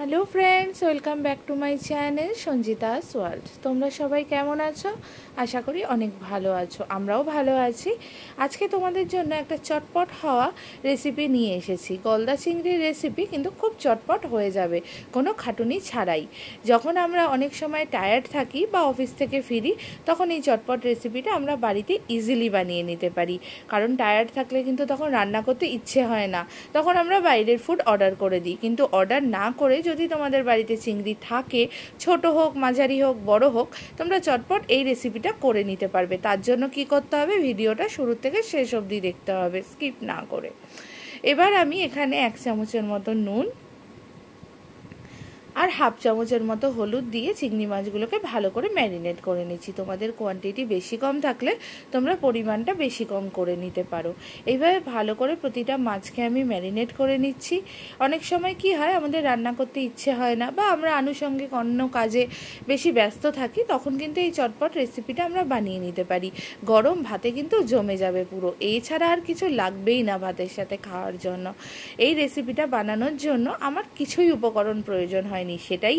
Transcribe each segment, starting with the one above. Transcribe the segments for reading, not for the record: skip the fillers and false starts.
Hello friends, welcome back to my channel Sanjita's world. তোমরা সবাই কেমন আছো? আশা করি অনেক ভালো আছো, আমরাও ভালো আছি। আজকে তোমাদের জন্য একটা চটপট হওয়া রেসিপি নিয়ে এসেছি, গলদা চিংড়ির রেসিপি, কিন্তু খুব চটপট হয়ে যাবে কোনো খাটুনি ছাড়াই। যখন আমরা অনেক সময় টায়ার্ড থাকি বা অফিস থেকে ফিরি, তখন এই চটপট রেসিপিটা আমরা বাড়িতে ইজিলি বানিয়ে নিতে পারি। কারণ টায়ার্ড থাকলে কিন্তু তখন রান্না করতে ইচ্ছে হয় না, তখন আমরা বাইরের ফুড অর্ডার করে দিই। কিন্তু অর্ডার না করে যদি তোমাদের বাড়িতে চিংড়ি থাকে, ছোট হোক, মাঝারি হোক, বড় হোক, তোমরা চটপট এই রেসিপিটা করে নিতে পারবে। তার জন্য কি করতে হবে, ভিডিওটা শুরু থেকে শেষ অবধি দেখতে হবে, স্কিপ না করে। এবার আমি এখানে 1 চামচের মতো নুন আর হাফ চামচের মতো হলুদ দিয়ে চিংড়ি মাছগুলোকে ভালো করে ম্যারিনেট করে নিচ্ছি। তোমাদের কোয়ান্টিটি বেশি কম থাকলে তোমরা পরিমাণটা বেশি কম করে নিতে পারো। এইভাবে ভালো করে প্রতিটা মাছকে আমি ম্যারিনেট করে নিচ্ছি। অনেক সময় কি হয়, আমাদের রান্না করতে ইচ্ছে হয় না বা আমরা আনুষঙ্গিক অন্য কাজে বেশি ব্যস্ত থাকি, তখন কিন্তু এই চটপট রেসিপিটা আমরা বানিয়ে নিতে পারি। গরম ভাতে কিন্তু জমে যাবে পুরো, এছাড়া আর কিছু লাগবেই না ভাতের সাথে খাওয়ার জন্য। এই রেসিপিটা বানানোর জন্য আমার কিছুই উপকরণ প্রয়োজন হয়নি, সেটাই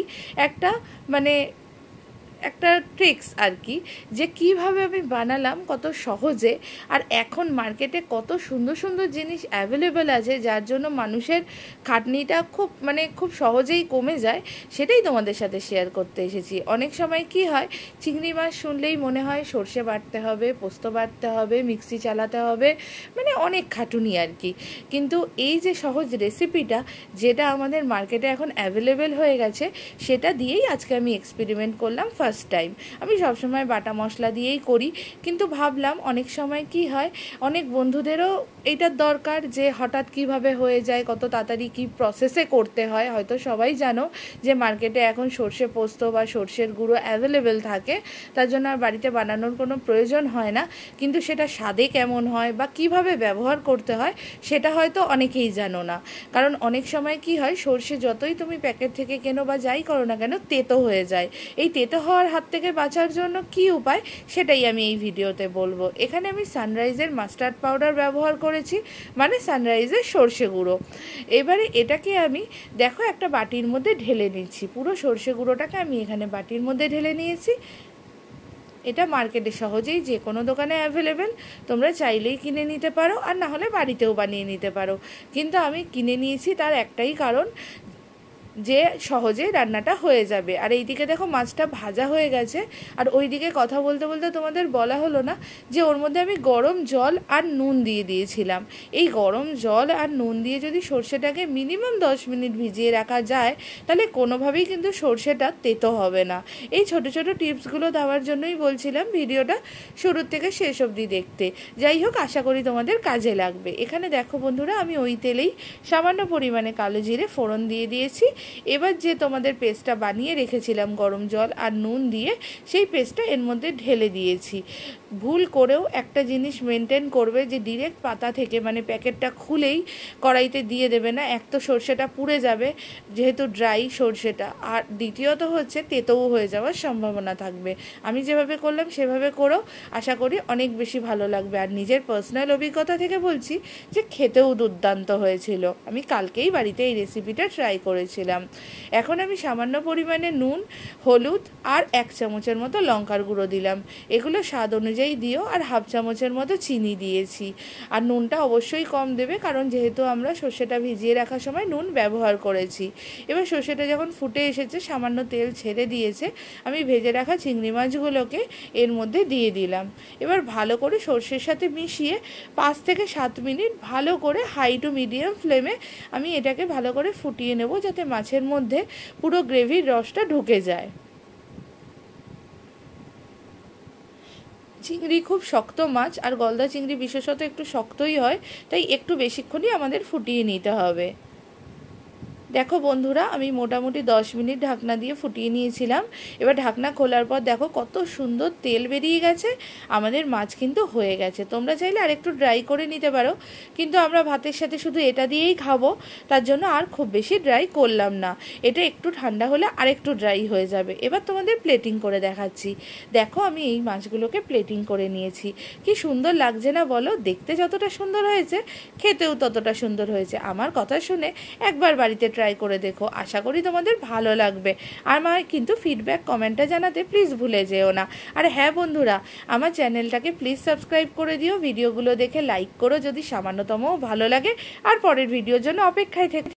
একটা ট্রিক্স আর কি, যে কিভাবে আমি বানালাম কত সহজে। আর এখন মার্কেটে কত সুন্দর সুন্দর জিনিস অ্যাভেলেবেল আছে, যার জন্য মানুষের খাটনিটা খুব সহজেই কমে যায়, সেটাই তোমাদের সাথে শেয়ার করতে এসেছি। অনেক সময় কি হয়, চিংড়ি মাছ শুনলেই মনে হয় সর্ষে বাটতে হবে, পোস্ত বাটতে হবে, মিক্সি চালাতে হবে, অনেক খাটুনি আর কি। কিন্তু এই যে সহজ রেসিপিটা, যেটা আমাদের মার্কেটে এখন অ্যাভেলেবেল হয়ে গেছে, সেটা দিয়েই আজকে আমি এক্সপেরিমেন্ট করলাম ফার্স্ট টাইম। আমি সবসময় বাটা মশলা দিয়েই করি, কিন্তু ভাবলাম অনেক সময় কি হয়, অনেক বন্ধুদেরও এইটার দরকার, যে হঠাৎ কিভাবে হয়ে যায়, কত তাড়াতাড়ি কি প্রসেসে করতে হয়। হয়তো সবাই জানো যে মার্কেটে এখন সর্ষে পোস্ত বা সর্ষের গুঁড়ো অ্যাভেলেবেল থাকে, তার জন্য আর বাড়িতে বানানোর কোনো প্রয়োজন হয় না। কিন্তু সেটা স্বাদে কেমন হয় বা কিভাবে ব্যবহার করতে হয়, সেটা হয়তো অনেকেই জানো না। কারণ অনেক সময় কি হয়, সর্ষে যতই তুমি প্যাকেট থেকে কেনো বা যাই করো না কেন, তেতো হয়ে যায়। এই তেতো হওয়ার হাত থেকে বাঁচার জন্য কি উপায়, সেটাই আমি এই ভিডিওতে বলবো। এখানে আমি সানরাইজের মাস্টার্ড পাউডার ব্যবহার করেছি, সানরাইজের সর্ষে গুঁড়ো। এবারে এটাকে আমি দেখো একটা বাটির মধ্যে ঢেলে নিচ্ছি। পুরো সর্ষে গুঁড়োটাকে আমি এখানে বাটির মধ্যে ঢেলে নিয়েছি। এটা মার্কেটে সহজেই যে কোনো দোকানে অ্যাভেলেবেল, তোমরা চাইলেই কিনে নিতে পারো, আর না হলে বাড়িতেও বানিয়ে নিতে পারো। কিন্তু আমি কিনে নিয়েছি, তার একটাই কারণ, যে সহজে রান্নাটা হয়ে যাবে। আর এইদিকে দেখো মাছটা ভাজা হয়ে গেছে। আর ওইদিকে কথা বলতে বলতে তোমাদের বলা হলো না যে ওর মধ্যে আমি গরম জল আর নুন দিয়ে দিয়েছিলাম। এই গরম জল আর নুন দিয়ে যদি সর্ষেটাকে মিনিমাম 10 মিনিট ভিজিয়ে রাখা যায়, তাহলে কোনোভাবেই কিন্তু সর্ষেটা তেতো হবে না। এই ছোট ছোট টিপসগুলো দেওয়ার জন্যই বলছিলাম ভিডিওটা শুরুর থেকে শেষ অবধি দেখতে। যাই হোক, আশা করি তোমাদের কাজে লাগবে। এখানে দেখো বন্ধুরা, আমি ওই তেলেই সামান্য পরিমাণে কালো জিরে ফোড়ন দিয়ে দিয়েছি। এবার যে তোমাদের পেস্টটা বানিয়ে রেখেছিলাম গরম জল আর নুন দিয়ে, সেই পেস্টটা এর মধ্যে ঢেলে দিয়েছি। ভুল করেও একটা জিনিস মেনটেন করবে, যে ডিরেক্ট পাতা থেকে প্যাকেটটা খুলেই কড়াইতে দিয়ে দেবে না। এক তো সর্ষেটা পুড়ে যাবে যেহেতু ড্রাই সর্ষেটা, আর দ্বিতীয়ত হচ্ছে তেতোও হয়ে যাওয়ার সম্ভাবনা থাকবে। আমি যেভাবে করলাম সেভাবে করো, আশা করি অনেক বেশি ভালো লাগবে। আর নিজের পার্সোনাল অভিজ্ঞতা থেকে বলছি যে খেতেও দুর্দান্ত হয়েছিল। আমি কালকেই বাড়িতে এই রেসিপিটা ট্রাই করেছিলাম। এখন আমি সামান্য পরিমাণে নুন, হলুদ আর 1 চামচের মতো লঙ্কার গুঁড়ো দিলাম। এগুলো স্বাদ অনুযায়ী দিও। আর হাফ চামচের মতো চিনি দিয়েছি। আর নুনটা অবশ্যই কম দেবে, কারণ যেহেতু আমরা সর্ষেটা ভিজিয়ে রাখার সময় নুন ব্যবহার করেছি। এবার সর্ষেটা যখন ফুটে এসেছে, সামান্য তেল ছেড়ে দিয়েছে, আমি ভেজে রাখা চিংড়ি মাছগুলোকে এর মধ্যে দিয়ে দিলাম। এবার ভালো করে সর্ষের সাথে মিশিয়ে 5 থেকে 7 মিনিট ভালো করে হাই টু মিডিয়াম ফ্লেমে আমি এটাকে ভালো করে ফুটিয়ে নেব, যাতে মাছের মধ্যে পুরো গ্রেভির রসটা ঢুকে যায়। চিংড়ি খুব শক্ত মাছ, আর গলদা চিংড়ি বিশেষত একটু শক্তই হয়, তাই একটু বেশিক্ষণই আমাদের ফুটিয়ে নিতে হবে। দেখো বন্ধুরা, আমি মোটামুটি 10 মিনিট ঢাকনা দিয়ে ফুটিয়ে নিয়েছিলাম। এবার ঢাকনা খোলার পর দেখো কত সুন্দর তেল বেরিয়ে গেছে। আমাদের মাছ কিন্তু হয়ে গেছে। তোমরা চাইলে আরেকটু ড্রাই করে নিতে পারো, কিন্তু আমরা ভাতের সাথে শুধু এটা দিয়েই খাবো, তার জন্য আর খুব বেশি ড্রাই করলাম না। এটা একটু ঠান্ডা হলে আরেকটু ড্রাই হয়ে যাবে। এবার তোমাদের প্লেটিং করে দেখাচ্ছি। দেখো আমি এই মাছগুলোকে প্লেটিং করে নিয়েছি। কি সুন্দর লাগছে না বলো? দেখতে যতটা সুন্দর হয়েছে, খেতেও ততটা সুন্দর হয়েছে। আমার কথা শুনে একবার বাড়িতে ট্রাই করে দেখো, আশা করি তোমাদের ভালো লাগবে। আর আমায় কিন্তু ফিডব্যাক কমেন্টে জানাতে প্লিজ ভুলে যেও না। আর হ্যাঁ বন্ধুরা, আমার চ্যানেলটাকে প্লিজ সাবস্ক্রাইব করে দিও, ভিডিওগুলো দেখে লাইক করো যদি সামান্যতমও ভালো লাগে, আর পরের ভিডিওর জন্য অপেক্ষায় থেকে